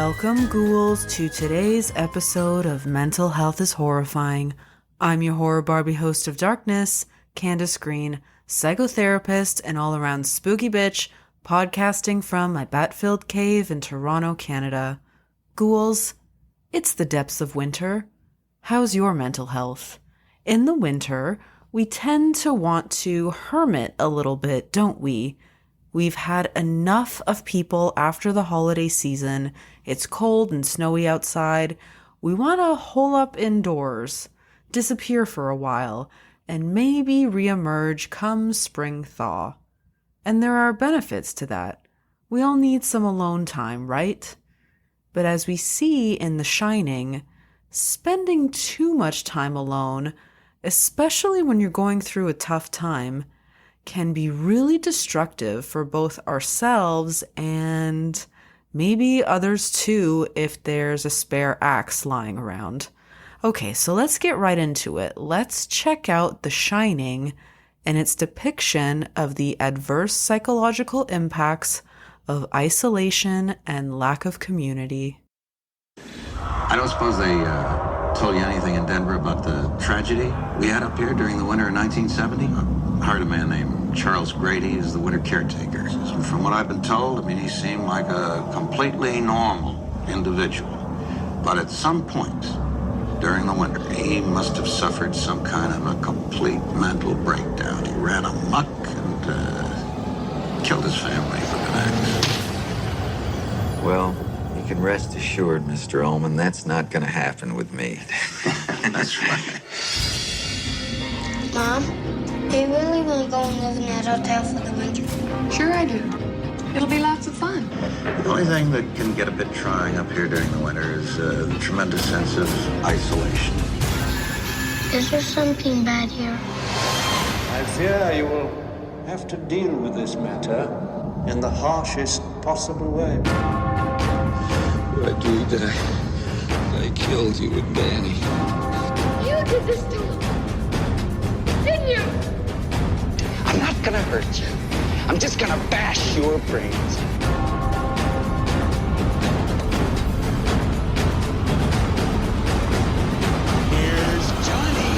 Welcome, ghouls, to today's episode of Mental Health is Horrifying. I'm your horror Barbie host of darkness, Candace Green, psychotherapist and all-around spooky bitch, podcasting from my bat-filled cave in Toronto, Canada. Ghouls, it's the depths of winter. How's your mental health? In the winter, we tend to want to hermit a little bit, don't we? We've had enough of people after the holiday season. It's cold and snowy outside. We want to hole up indoors, disappear for a while, and maybe reemerge come spring thaw. And there are benefits to that. We all need some alone time, right? But as we see in The Shining, spending too much time alone, especially when you're going through a tough time, can be really destructive for both ourselves and maybe others too if there's a spare axe lying around. Okay, so let's get right into it. Let's check out The Shining and its depiction of the adverse psychological impacts of isolation and lack of community. I don't suppose they told you anything in Denver about the tragedy we had up here during the winter of 1970? I heard a man named Charles Grady is the winter caretaker. And from what I've been told, he seemed like a completely normal individual. But at some point during the winter, he must have suffered some kind of a complete mental breakdown. He ran amok and killed his family with an axe. Well, you can rest assured, Mr. Ullman, that's not going to happen with me. That's right. Mom, do you really want to go and live in that hotel for the winter? Sure I do. It'll be lots of fun. The only thing that can get a bit trying up here during the winter is the tremendous sense of isolation. Is there something bad here? I fear you will have to deal with this matter in the harshest possible way. I do that I killed you and Danny. You did this to him, didn't you? I'm not gonna hurt you. I'm just gonna bash your brains. Here's Johnny.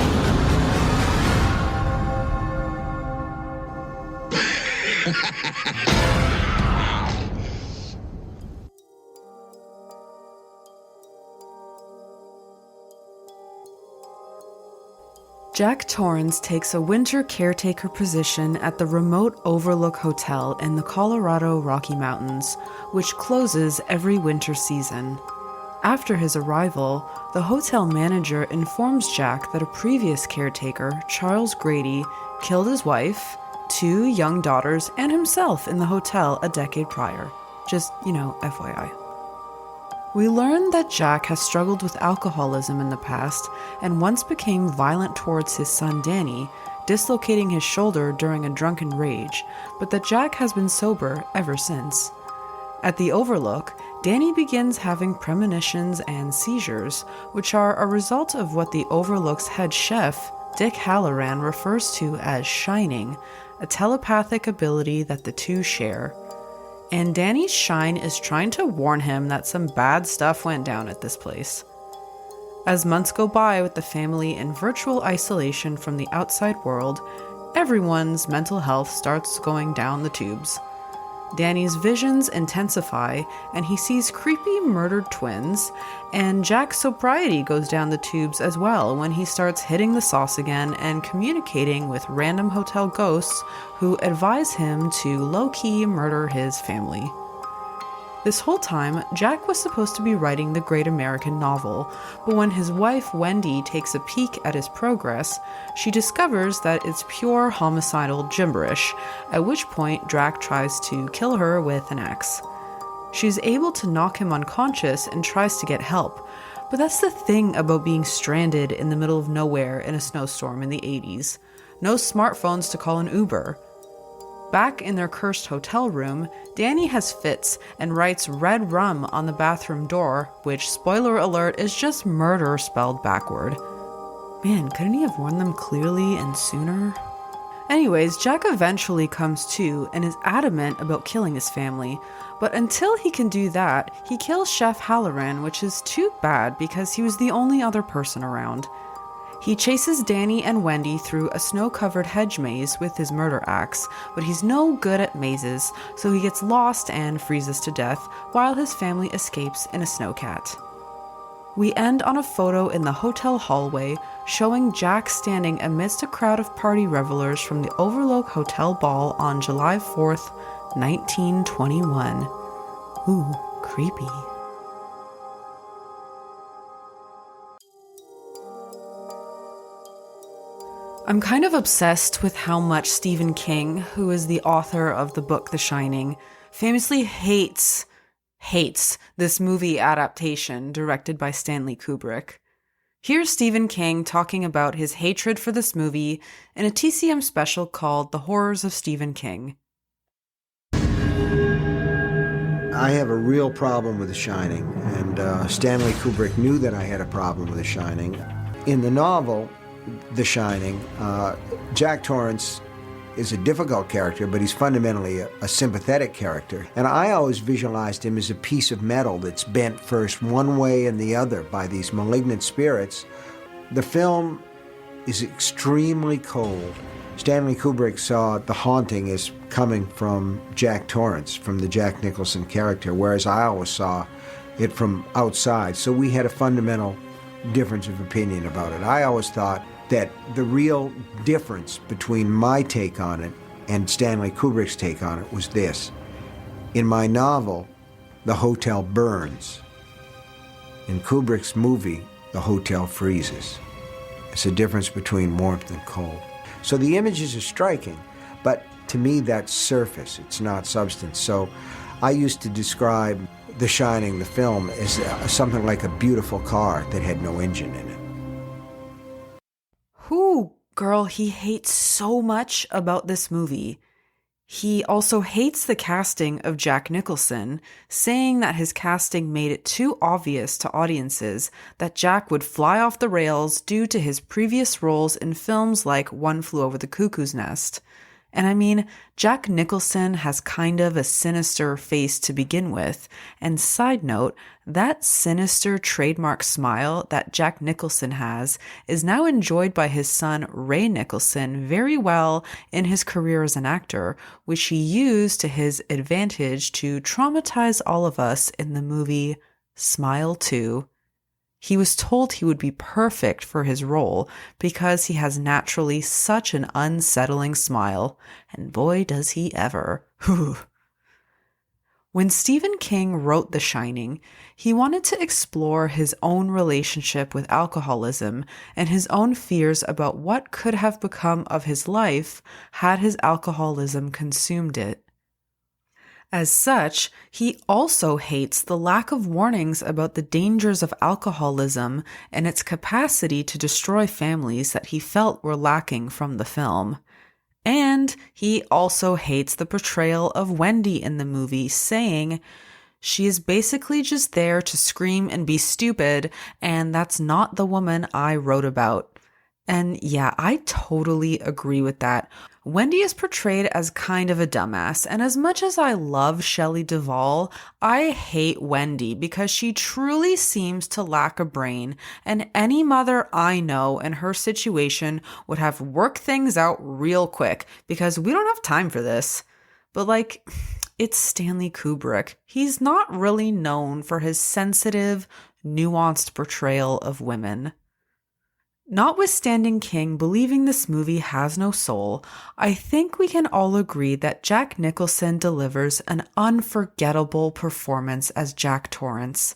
Jack Torrance takes a winter caretaker position at the remote Overlook Hotel in the Colorado Rocky Mountains, which closes every winter season. After his arrival, the hotel manager informs Jack that a previous caretaker, Charles Grady, killed his wife, 2 young daughters, and himself in the hotel a decade prior. Just, FYI. We learn that Jack has struggled with alcoholism in the past and once became violent towards his son Danny, dislocating his shoulder during a drunken rage, but that Jack has been sober ever since. At the Overlook, Danny begins having premonitions and seizures, which are a result of what the Overlook's head chef, Dick Halloran, refers to as shining, a telepathic ability that the two share. And Danny's shine is trying to warn him that some bad stuff went down at this place. As months go by with the family in virtual isolation from the outside world, everyone's mental health starts going down the tubes. Danny's visions intensify, and he sees creepy murdered twins, and Jack's sobriety goes down the tubes as well when he starts hitting the sauce again and communicating with random hotel ghosts who advise him to low-key murder his family. This whole time, Jack was supposed to be writing the great American novel, but when his wife Wendy takes a peek at his progress, she discovers that it's pure homicidal gibberish, at which point Jack tries to kill her with an axe. She's able to knock him unconscious and tries to get help, but that's the thing about being stranded in the middle of nowhere in a snowstorm in the 80s. No smartphones to call an Uber. Back in their cursed hotel room, Danny has fits and writes red rum on the bathroom door, which, spoiler alert, is just murder spelled backward. Man, couldn't he have warned them clearly and sooner? Anyways, Jack eventually comes to and is adamant about killing his family, but until he can do that, he kills Chef Halloran, which is too bad because he was the only other person around. He chases Danny and Wendy through a snow-covered hedge maze with his murder axe, but he's no good at mazes, so he gets lost and freezes to death while his family escapes in a snowcat. We end on a photo in the hotel hallway showing Jack standing amidst a crowd of party revelers from the Overlook Hotel Ball on July 4th, 1921. Ooh, creepy. I'm kind of obsessed with how much Stephen King, who is the author of the book The Shining, famously hates this movie adaptation directed by Stanley Kubrick. Here's Stephen King talking about his hatred for this movie in a TCM special called The Horrors of Stephen King. I have a real problem with The Shining, and Stanley Kubrick knew that I had a problem with The Shining. In the novel, The Shining, Jack Torrance is a difficult character, but he's fundamentally a sympathetic character. And I always visualized him as a piece of metal that's bent first one way and the other by these malignant spirits. The film is extremely cold. Stanley Kubrick saw The Haunting as coming from Jack Torrance, from the Jack Nicholson character, whereas I always saw it from outside. So we had a fundamental difference of opinion about it. I always thought that the real difference between my take on it and Stanley Kubrick's take on it was this. In my novel, the hotel burns. In Kubrick's movie, the hotel freezes. It's a difference between warmth and cold. So the images are striking, but to me that's surface, it's not substance. So I used to describe The Shining, the film, as something like a beautiful car that had no engine in it. Whew, girl, he hates so much about this movie. He also hates the casting of Jack Nicholson, saying that his casting made it too obvious to audiences that Jack would fly off the rails due to his previous roles in films like One Flew Over the Cuckoo's Nest. And I mean, Jack Nicholson has kind of a sinister face to begin with. And side note, that sinister trademark smile that Jack Nicholson has is now enjoyed by his son Ray Nicholson very well in his career as an actor, which he used to his advantage to traumatize all of us in the movie Smile 2. He was told he would be perfect for his role because he has naturally such an unsettling smile, and boy does he ever. When Stephen King wrote The Shining, he wanted to explore his own relationship with alcoholism and his own fears about what could have become of his life had his alcoholism consumed it. As such, he also hates the lack of warnings about the dangers of alcoholism and its capacity to destroy families that he felt were lacking from the film. And he also hates the portrayal of Wendy in the movie, saying, "She is basically just there to scream and be stupid, and that's not the woman I wrote about." And yeah, I totally agree with that. Wendy is portrayed as kind of a dumbass, and as much as I love Shelley Duvall, I hate Wendy because she truly seems to lack a brain, and any mother I know in her situation would have worked things out real quick because we don't have time for this. But it's Stanley Kubrick. He's not really known for his sensitive, nuanced portrayal of women. Notwithstanding King believing this movie has no soul, I think we can all agree that Jack Nicholson delivers an unforgettable performance as Jack Torrance.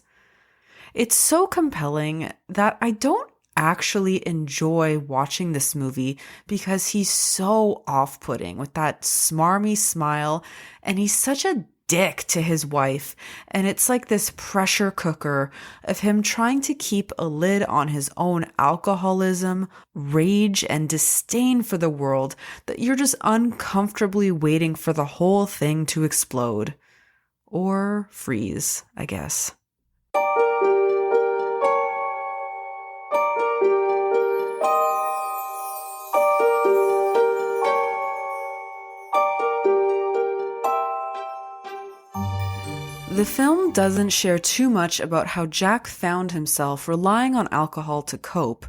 It's so compelling that I don't actually enjoy watching this movie because he's so off-putting with that smarmy smile, and he's such a dick to his wife, and it's like this pressure cooker of him trying to keep a lid on his own alcoholism, rage, and disdain for the world that you're just uncomfortably waiting for the whole thing to explode. Or freeze, I guess. The film doesn't share too much about how Jack found himself relying on alcohol to cope,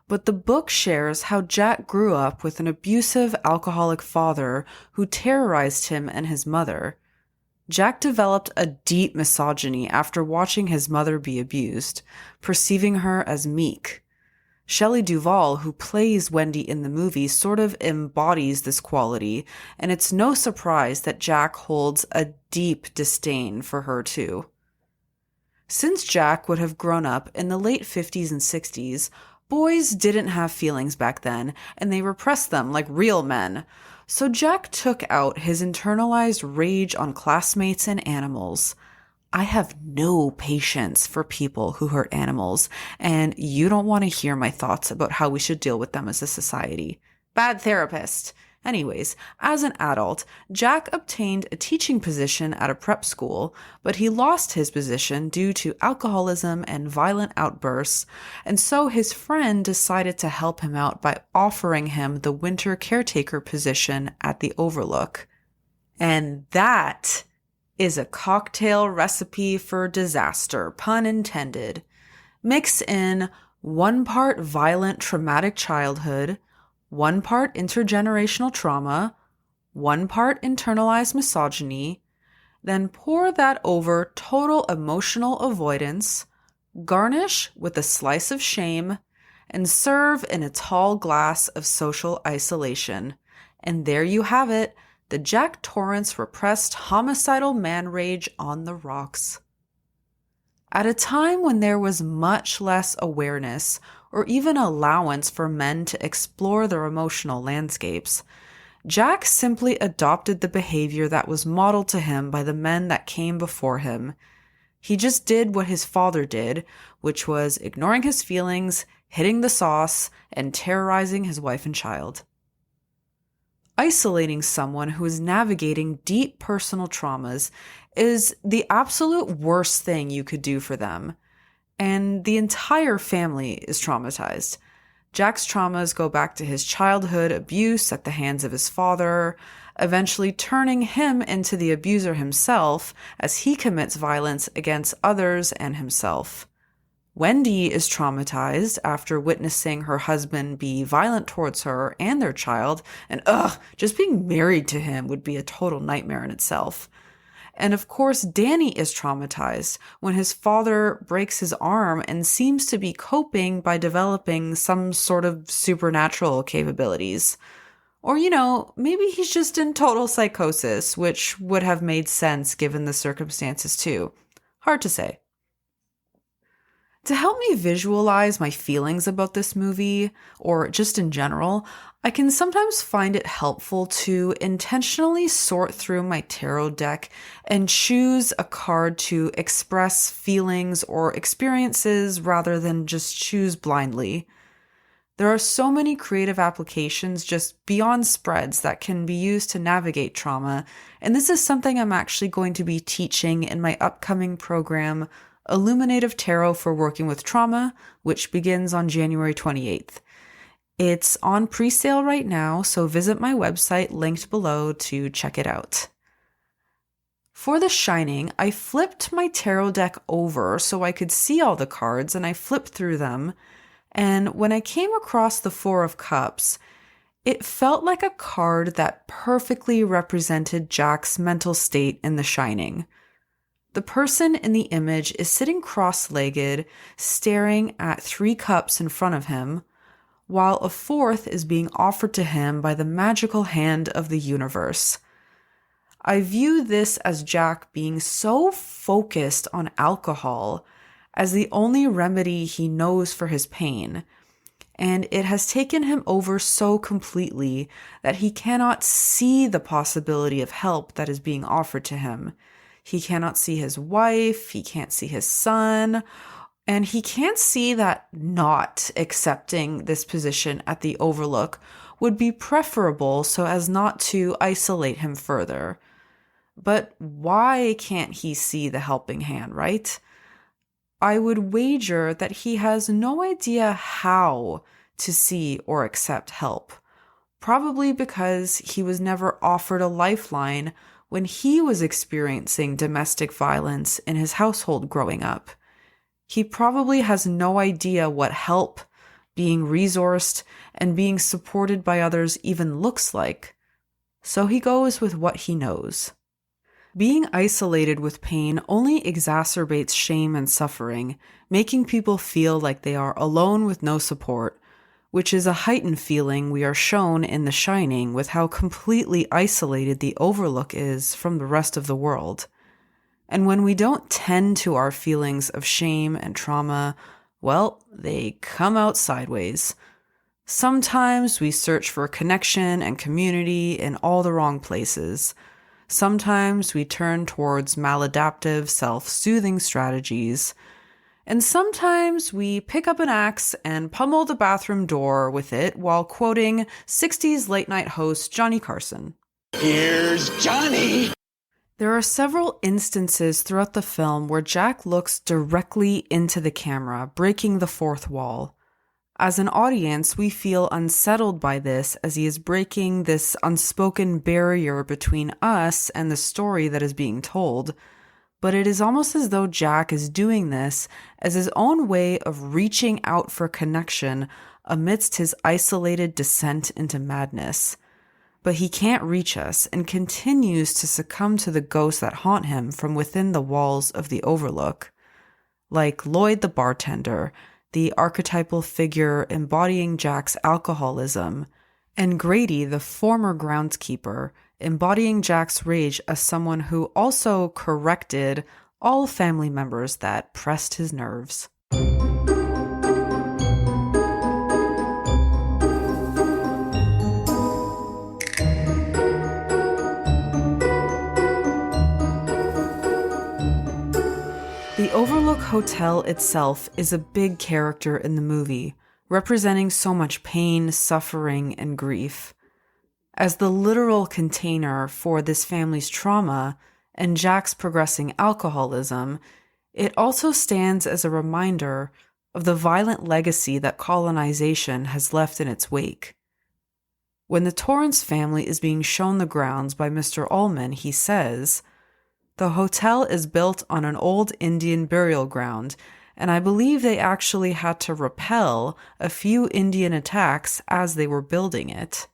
but the book shares how Jack grew up with an abusive alcoholic father who terrorized him and his mother. Jack developed a deep misogyny after watching his mother be abused, perceiving her as meek. Shelley Duvall, who plays Wendy in the movie, sort of embodies this quality, and it's no surprise that Jack holds a deep disdain for her too. Since Jack would have grown up in the late 50s and 60s, boys didn't have feelings back then, and they repressed them like real men. So Jack took out his internalized rage on classmates and animals. I have no patience for people who hurt animals, and you don't want to hear my thoughts about how we should deal with them as a society. Bad therapist. Anyways, as an adult, Jack obtained a teaching position at a prep school, but he lost his position due to alcoholism and violent outbursts, and so his friend decided to help him out by offering him the winter caretaker position at the Overlook. And that is a cocktail recipe for disaster, pun intended. Mix in 1 part violent traumatic childhood, 1 part intergenerational trauma, 1 part internalized misogyny, then pour that over total emotional avoidance, garnish with a slice of shame, and serve in a tall glass of social isolation. And there you have it, the Jack Torrance repressed homicidal man rage on the rocks. At a time when there was much less awareness or even allowance for men to explore their emotional landscapes, Jack simply adopted the behavior that was modeled to him by the men that came before him. He just did what his father did, which was ignoring his feelings, hitting the sauce, and terrorizing his wife and child. Isolating someone who is navigating deep personal traumas is the absolute worst thing you could do for them. And the entire family is traumatized. Jack's traumas go back to his childhood abuse at the hands of his father, eventually turning him into the abuser himself as he commits violence against others and himself. Wendy is traumatized after witnessing her husband be violent towards her and their child, and just being married to him would be a total nightmare in itself. And of course, Danny is traumatized when his father breaks his arm and seems to be coping by developing some sort of supernatural capabilities. Or, maybe he's just in total psychosis, which would have made sense given the circumstances too. Hard to say. To help me visualize my feelings about this movie, or just in general, I can sometimes find it helpful to intentionally sort through my tarot deck and choose a card to express feelings or experiences rather than just choose blindly. There are so many creative applications just beyond spreads that can be used to navigate trauma, and this is something I'm actually going to be teaching in my upcoming program, Illuminative Tarot for Working with Trauma, which begins on January 28th. It's on pre-sale right now, so visit my website linked below to check it out. For The Shining, I flipped my tarot deck over so I could see all the cards, and I flipped through them. And when I came across the Four of Cups, it felt like a card that perfectly represented Jack's mental state in The Shining. The person in the image is sitting cross-legged, staring at 3 cups in front of him, while a 4th is being offered to him by the magical hand of the universe. I view this as Jack being so focused on alcohol as the only remedy he knows for his pain, and it has taken him over so completely that he cannot see the possibility of help that is being offered to him. He cannot see his wife, he can't see his son, and he can't see that not accepting this position at the Overlook would be preferable so as not to isolate him further. But why can't he see the helping hand, right? I would wager that he has no idea how to see or accept help, probably because he was never offered a lifeline when he was experiencing domestic violence in his household growing up. He probably has no idea what help, being resourced, and being supported by others even looks like. So he goes with what he knows. Being isolated with pain only exacerbates shame and suffering, making people feel like they are alone with no support, which is a heightened feeling we are shown in The Shining with how completely isolated the Overlook is from the rest of the world. And when we don't tend to our feelings of shame and trauma, well, they come out sideways. Sometimes we search for connection and community in all the wrong places. Sometimes we turn towards maladaptive, self-soothing strategies. And sometimes we pick up an axe and pummel the bathroom door with it while quoting 60s late-night host Johnny Carson. Here's Johnny! There are several instances throughout the film where Jack looks directly into the camera, breaking the fourth wall. As an audience, we feel unsettled by this as he is breaking this unspoken barrier between us and the story that is being told. But it is almost as though Jack is doing this as his own way of reaching out for connection amidst his isolated descent into madness. But he can't reach us and continues to succumb to the ghosts that haunt him from within the walls of the Overlook. Like Lloyd the bartender, the archetypal figure embodying Jack's alcoholism, and Grady, the former groundskeeper, embodying Jack's rage as someone who also corrected all family members that pressed his nerves. The Overlook Hotel itself is a big character in the movie, representing so much pain, suffering, and grief. As the literal container for this family's trauma and Jack's progressing alcoholism, it also stands as a reminder of the violent legacy that colonization has left in its wake. When the Torrance family is being shown the grounds by Mr. Ullman, he says, "The hotel is built on an old Indian burial ground, and I believe they actually had to repel a few Indian attacks as they were building it."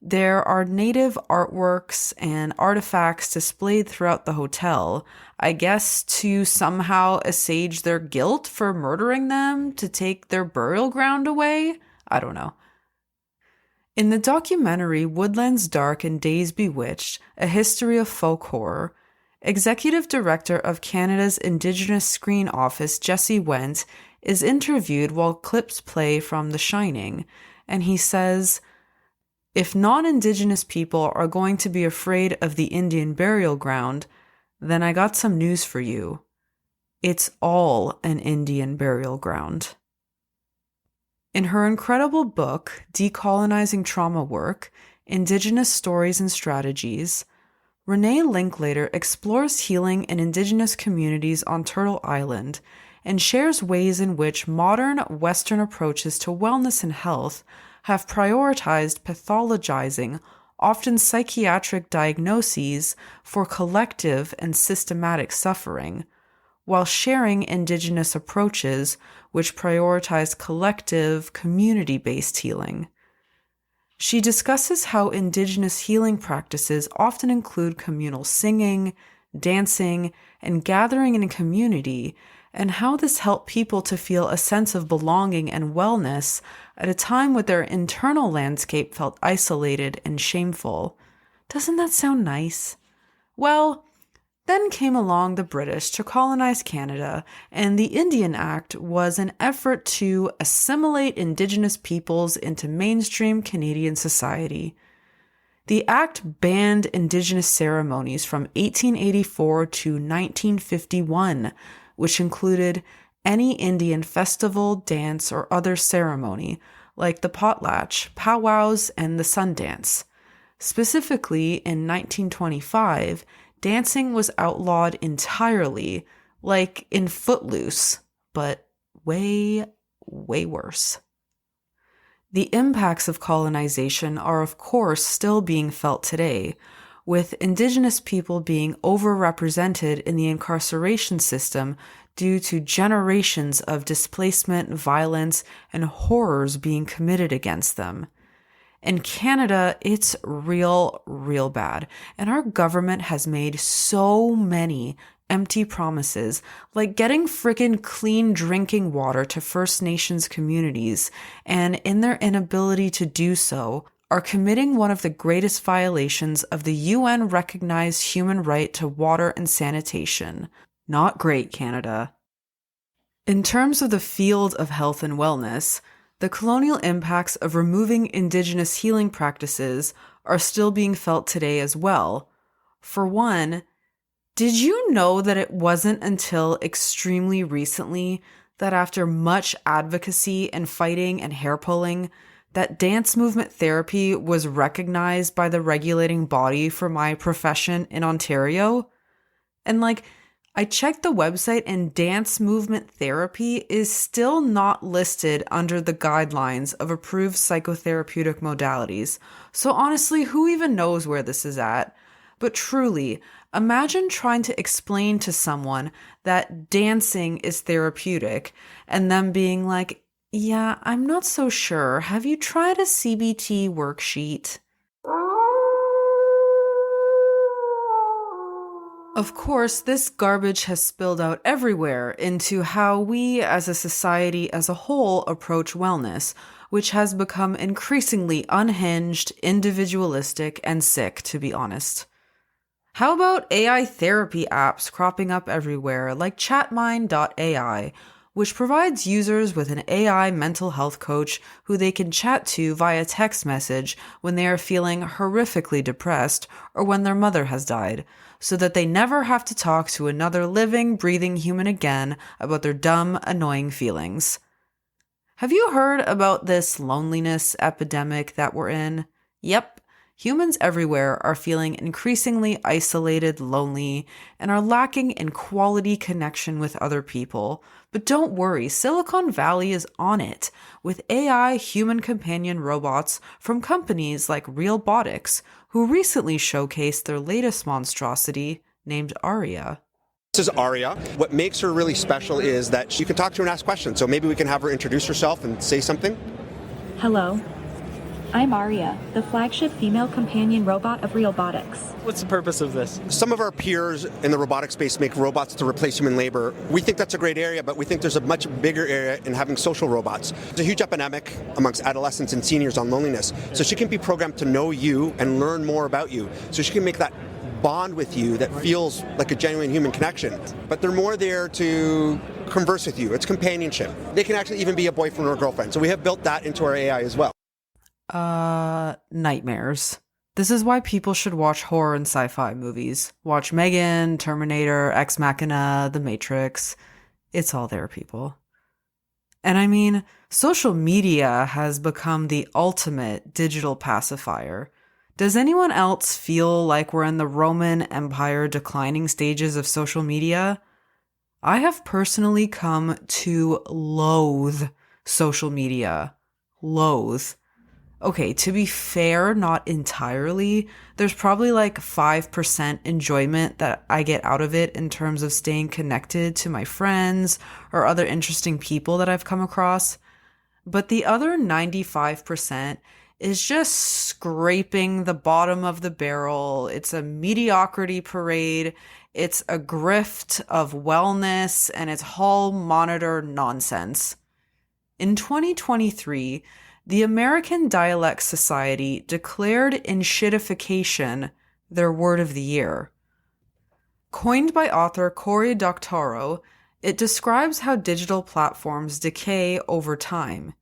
There are native artworks and artifacts displayed throughout the hotel, I guess to somehow assuage their guilt for murdering them to take their burial ground away? I don't know. In the documentary Woodlands Dark and Days Bewitched, A History of Folk Horror, Executive Director of Canada's Indigenous Screen Office, Jesse Wendt, is interviewed while clips play from The Shining, and he says, "If non-Indigenous people are going to be afraid of the Indian burial ground, then I got some news for you. It's all an Indian burial ground." In her incredible book, Decolonizing Trauma Work, Indigenous Stories and Strategies, Renee Linklater explores healing in Indigenous communities on Turtle Island and shares ways in which modern Western approaches to wellness and health have prioritized pathologizing, often psychiatric diagnoses for collective and systematic suffering, while sharing Indigenous approaches which prioritize collective, community-based healing. She discusses how Indigenous healing practices often include communal singing, dancing, and gathering in community, and how this helped people to feel a sense of belonging and wellness at a time when their internal landscape felt isolated and shameful. Doesn't that sound nice? Well, then came along the British to colonize Canada, and the Indian Act was an effort to assimilate Indigenous peoples into mainstream Canadian society. The Act banned Indigenous ceremonies from 1884 to 1951, which included any Indian festival, dance, or other ceremony, like the potlatch, powwows, and the Sundance. Specifically, in 1925, dancing was outlawed entirely, like in Footloose, but way, way worse. The impacts of colonization are, of course, still being felt today, with Indigenous people being overrepresented in the incarceration system due to generations of displacement, violence, and horrors being committed against them. In Canada, it's real, real bad, and our government has made so many empty promises, like getting frickin' clean drinking water to First Nations communities, and in their inability to do so, are committing one of the greatest violations of the UN-recognized human right to water and sanitation. Not great, Canada. In terms of the field of health and wellness, the colonial impacts of removing Indigenous healing practices are still being felt today as well. For one, did you know that it wasn't until extremely recently that after much advocacy and fighting and hair pulling, that dance movement therapy was recognized by the regulating body for my profession in Ontario? And I checked the website and dance movement therapy is still not listed under the guidelines of approved psychotherapeutic modalities. So honestly, who even knows where this is at? But truly, imagine trying to explain to someone that dancing is therapeutic and them being like, yeah, I'm not so sure. Have you tried a CBT worksheet? Of course, this garbage has spilled out everywhere into how we as a society as a whole approach wellness, which has become increasingly unhinged, individualistic, and sick, to be honest. How about AI therapy apps cropping up everywhere, like Chatmind.ai, which provides users with an AI mental health coach who they can chat to via text message when they are feeling horrifically depressed or when their mother has died, so that they never have to talk to another living, breathing human again about their dumb, annoying feelings. Have you heard about this loneliness epidemic that we're in? Yep. Humans everywhere are feeling increasingly isolated, lonely, and are lacking in quality connection with other people. But don't worry, Silicon Valley is on it, with AI human companion robots from companies like Realbotics, who recently showcased their latest monstrosity named Aria. This is Aria. What makes her really special is that she can talk to her and ask questions. So maybe we can have her introduce herself and say something. Hello. I'm Aria, the flagship female companion robot of Realbotics. What's the purpose of this? Some of our peers in the robotic space make robots to replace human labor. We think that's a great area, but we think there's a much bigger area in having social robots. There's a huge epidemic amongst adolescents and seniors on loneliness. So she can be programmed to know you and learn more about you. So she can make that bond with you that feels like a genuine human connection. But they're more there to converse with you. It's companionship. They can actually even be a boyfriend or a girlfriend. So we have built that into our AI as well. Nightmares. This is why people should watch horror and sci-fi movies. Watch Megan, Terminator, Ex Machina, The Matrix. It's all there, people. And I mean, social media has become the ultimate digital pacifier. Does anyone else feel like we're in the Roman Empire declining stages of social media? I have personally come to loathe social media. Loathe. Okay, to be fair, not entirely. There's probably 5% enjoyment that I get out of it in terms of staying connected to my friends or other interesting people that I've come across. But the other 95% is just scraping the bottom of the barrel. It's a mediocrity parade. It's a grift of wellness, and it's hall monitor nonsense. In 2023, the American Dialect Society declared enshittification their word of the year. Coined by author Cory Doctorow, it describes how digital platforms decay over time.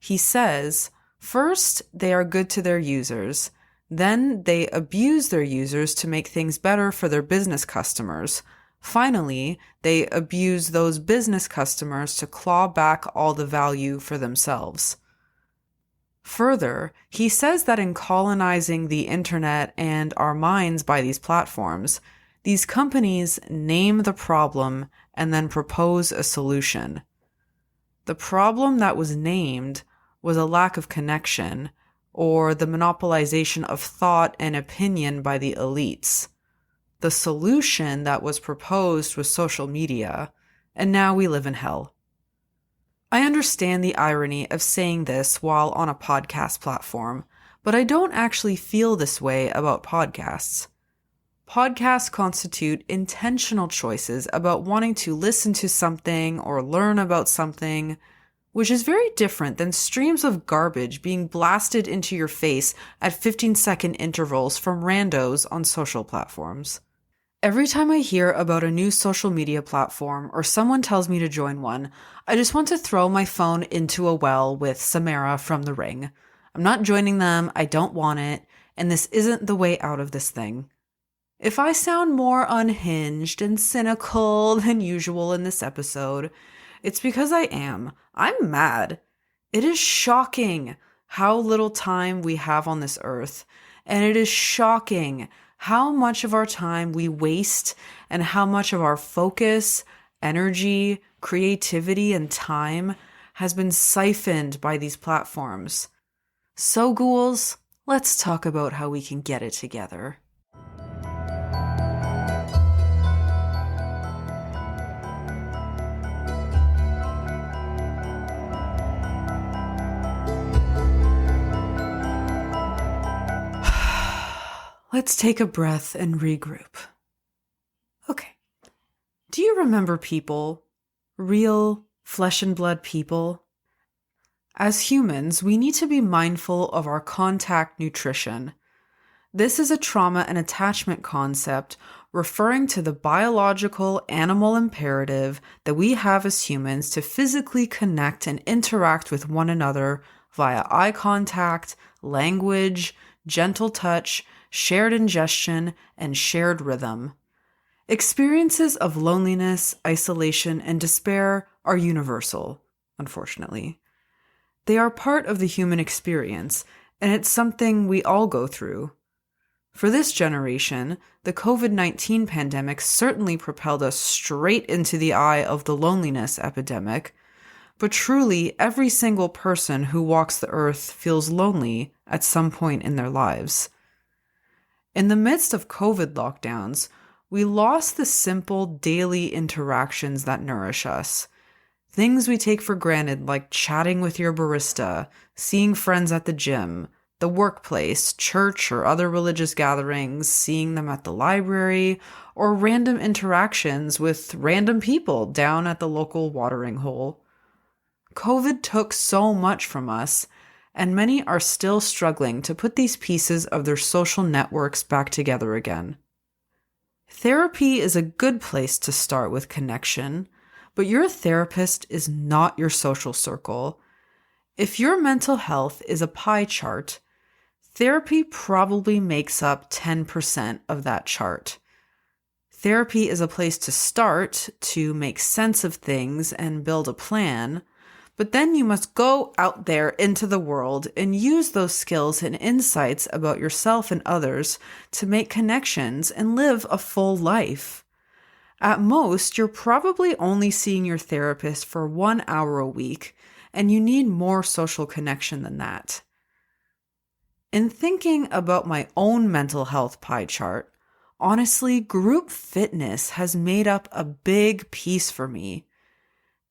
He says, first, they are good to their users. Then they abuse their users to make things better for their business customers. Finally, they abuse those business customers to claw back all the value for themselves. Further, he says that in colonizing the internet and our minds by these platforms, these companies name the problem and then propose a solution. The problem that was named was a lack of connection, or the monopolization of thought and opinion by the elites. The solution that was proposed was social media, and now we live in hell. I understand the irony of saying this while on a podcast platform, but I don't actually feel this way about podcasts. Podcasts constitute intentional choices about wanting to listen to something or learn about something, which is very different than streams of garbage being blasted into your face at 15-second intervals from randos on social platforms. Every time I hear about a new social media platform or someone tells me to join one, I just want to throw my phone into a well with Samara from The Ring. I'm not joining them, I don't want it, and this isn't the way out of this thing. If I sound more unhinged and cynical than usual in this episode, it's because I am. I'm mad. It is shocking how little time we have on this earth, and it is shocking how much of our time we waste and how much of our focus, energy, creativity, and time has been siphoned by these platforms. So, ghouls, let's talk about how we can get it together. Let's take a breath and regroup. Okay. Do you remember people? Real, flesh and blood people? As humans, we need to be mindful of our contact nutrition. This is a trauma and attachment concept referring to the biological animal imperative that we have as humans to physically connect and interact with one another via eye contact, language, gentle touch, shared ingestion, and shared rhythm. Experiences of loneliness, isolation, and despair are universal, unfortunately. They are part of the human experience, and it's something we all go through. For this generation, the COVID-19 pandemic certainly propelled us straight into the eye of the loneliness epidemic, but truly every single person who walks the earth feels lonely at some point in their lives. In the midst of COVID lockdowns, we lost the simple daily interactions that nourish us. Things we take for granted like chatting with your barista, seeing friends at the gym, the workplace, church, or other religious gatherings, seeing them at the library, or random interactions with random people down at the local watering hole. COVID took so much from us, and many are still struggling to put these pieces of their social networks back together again. Therapy is a good place to start with connection, but your therapist is not your social circle. If your mental health is a pie chart, therapy probably makes up 10% of that chart. Therapy is a place to start to make sense of things and build a plan, but then you must go out there into the world and use those skills and insights about yourself and others to make connections and live a full life. At most, you're probably only seeing your therapist for 1 hour a week, and you need more social connection than that. In thinking about my own mental health pie chart, honestly, group fitness has made up a big piece for me.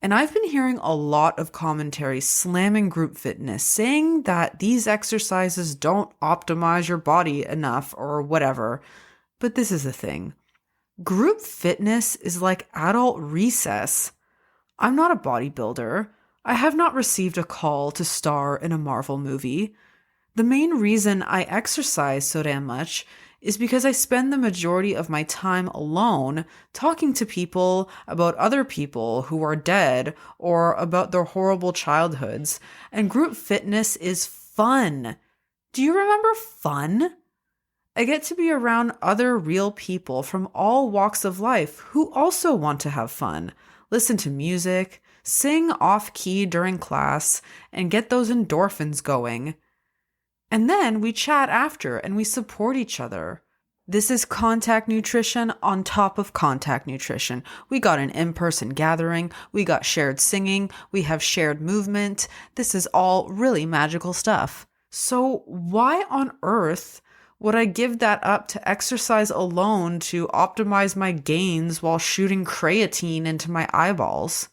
And I've been hearing a lot of commentary slamming group fitness, saying that these exercises don't optimize your body enough or whatever. But this is the thing. Group fitness is like adult recess. I'm not a bodybuilder. I have not received a call to star in a Marvel movie. The main reason I exercise so damn much is because I spend the majority of my time alone talking to people about other people who are dead or about their horrible childhoods, and group fitness is fun. Do you remember fun? I get to be around other real people from all walks of life who also want to have fun, listen to music, sing off-key during class, and get those endorphins going. And then we chat after and we support each other. This is contact nutrition on top of contact nutrition. We got an in-person gathering, we got shared singing, we have shared movement. This is all really magical stuff. So why on earth would I give that up to exercise alone to optimize my gains while shooting creatine into my eyeballs?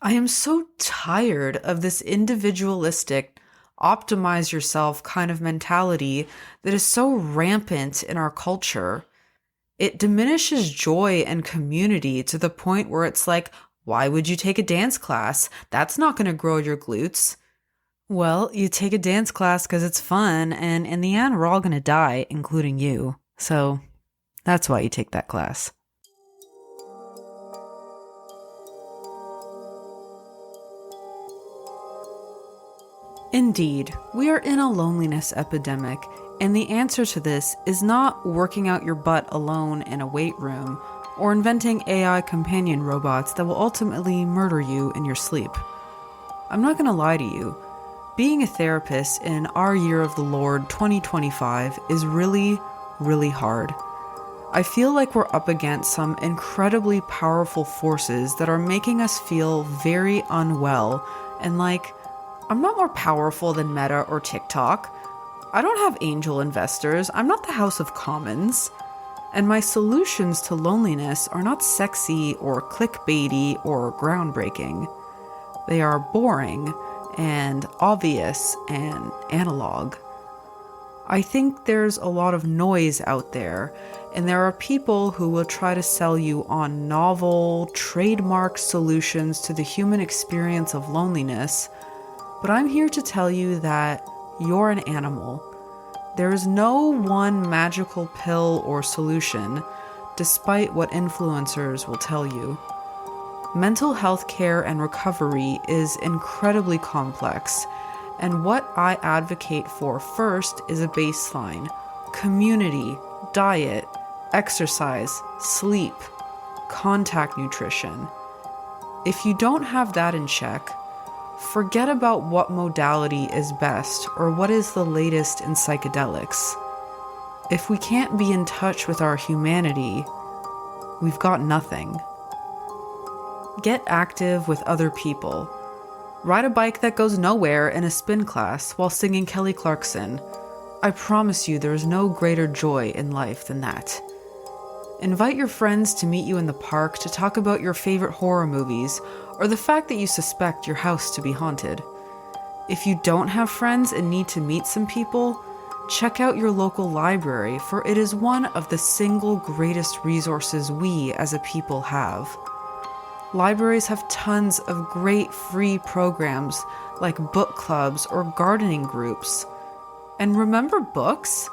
I am so tired of this individualistic, optimize yourself kind of mentality that is so rampant in our culture. It diminishes joy and community to the point where it's like, why would you take a dance class? That's not going to grow your glutes. Well, you take a dance class because it's fun, and in the end, we're all going to die, including you. So that's why you take that class. Indeed, we are in a loneliness epidemic, and the answer to this is not working out your butt alone in a weight room or inventing AI companion robots that will ultimately murder you in your sleep. I'm not going to lie to you. Being a therapist in our year of the Lord 2025 is really, really hard. I feel like we're up against some incredibly powerful forces that are making us feel very unwell and like, I'm not more powerful than Meta or TikTok. I don't have angel investors. I'm not the House of Commons. And my solutions to loneliness are not sexy or clickbaity or groundbreaking. They are boring and obvious and analog. I think there's a lot of noise out there, and there are people who will try to sell you on novel, trademark solutions to the human experience of loneliness, but I'm here to tell you that you're an animal. There is no one magical pill or solution, despite what influencers will tell you. Mental health care and recovery is incredibly complex, and what I advocate for first is a baseline: community, diet, exercise, sleep, contact nutrition. If you don't have that in check, forget about what modality is best or what is the latest in psychedelics. If we can't be in touch with our humanity, we've got nothing. Get active with other people. Ride a bike that goes nowhere in a spin class while singing Kelly Clarkson. I promise you there is no greater joy in life than that. Invite your friends to meet you in the park to talk about your favorite horror movies or the fact that you suspect your house to be haunted. If you don't have friends and need to meet some people, check out your local library, for it is one of the single greatest resources we as a people have. Libraries have tons of great free programs like book clubs or gardening groups. And remember books?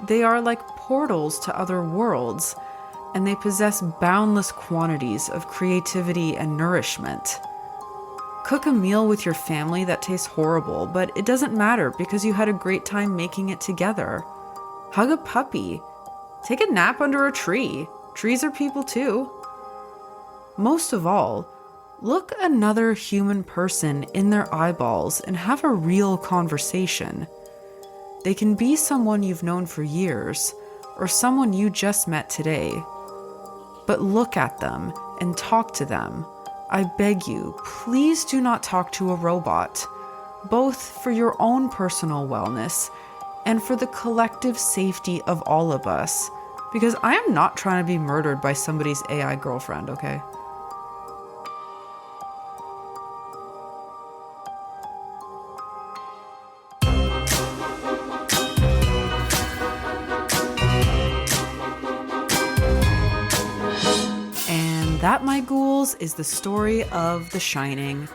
They are like portals to other worlds, and they possess boundless quantities of creativity and nourishment. Cook a meal with your family that tastes horrible, but it doesn't matter because you had a great time making it together. Hug a puppy. Take a nap under a tree. Trees are people too. Most of all, look another human person in their eyeballs and have a real conversation. They can be someone you've known for years, or someone you just met today. But look at them and talk to them. I beg you, please do not talk to a robot, both for your own personal wellness and for the collective safety of all of us, because I am not trying to be murdered by somebody's AI girlfriend, okay? That, my ghouls, is the story of The Shining.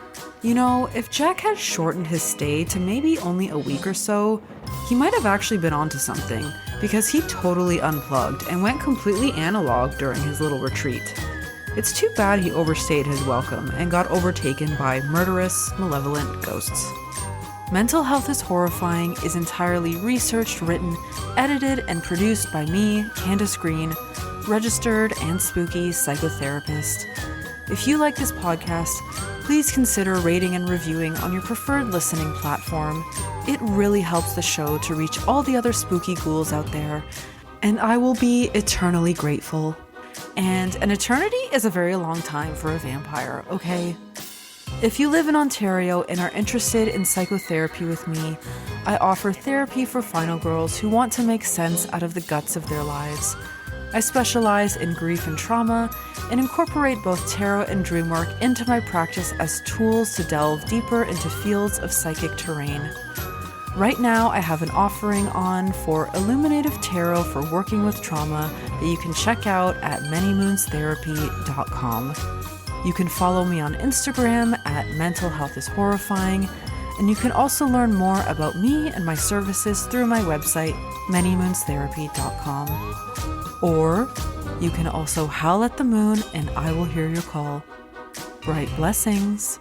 You know, if Jack had shortened his stay to maybe only a week or so, he might have actually been onto something, because he totally unplugged and went completely analog during his little retreat. It's too bad he overstayed his welcome and got overtaken by murderous, malevolent ghosts. Mental Health is Horrifying is entirely researched, written, edited, and produced by me, Candace Green, registered and spooky psychotherapist. If you like this podcast, please consider rating and reviewing on your preferred listening platform. It really helps the show to reach all the other spooky ghouls out there, and I will be eternally grateful. And an eternity is a very long time for a vampire, okay? If you live in Ontario and are interested in psychotherapy with me, I offer therapy for final girls who want to make sense out of the guts of their lives. I specialize in grief and trauma and incorporate both tarot and dream work into my practice as tools to delve deeper into fields of psychic terrain. Right now, I have an offering on for Illuminative Tarot for working with trauma that you can check out at manymoonstherapy.com. You can follow me on Instagram at Mental Health is Horrifying, and you can also learn more about me and my services through my website, manymoonstherapy.com. Or you can also howl at the moon and I will hear your call. Bright blessings.